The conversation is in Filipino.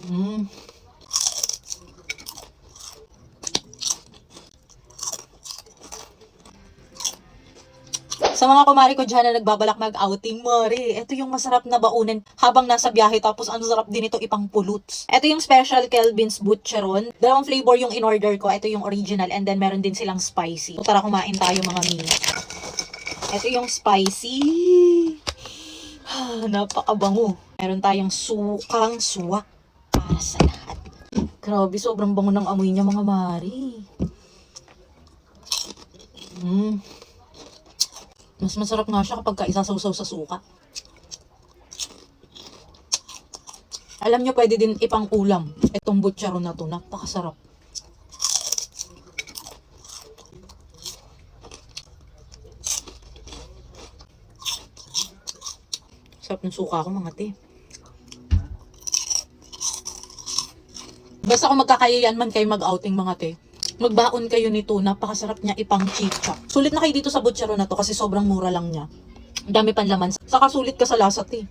Mm. Sa mga kumari ko dyan na nagbabalak mag-outing, Mari, ito yung masarap na baunan habang nasa biyahe, tapos ang sarap din ito ipang puluts. Ito yung special Kelvin's Butcheron. Dalawang flavor yung in-order ko. Ito yung original and then meron din silang spicy. So, tara kumain tayo mga mini. Ito yung spicy. Napakabango. Meron tayong sukang suwak para sa lahat. Grabe, sobrang bango ng amoy niya mga Mari. Mas masarap nga siya kapag isasawsaw sa suka. Alam nyo, pwede din ipang ulam. Itong butcheron na to, napakasarap. Sarap ng suka ko mga te. Basta kung magkakayayan man kayo mag-outing mga te, magbaon kayo nito, napakasarap niya ipang chicha. Sulit na kayo dito sa butcheron na to kasi sobrang mura lang niya. Ang dami pang laman. Saka sulit ka sa lasa, te.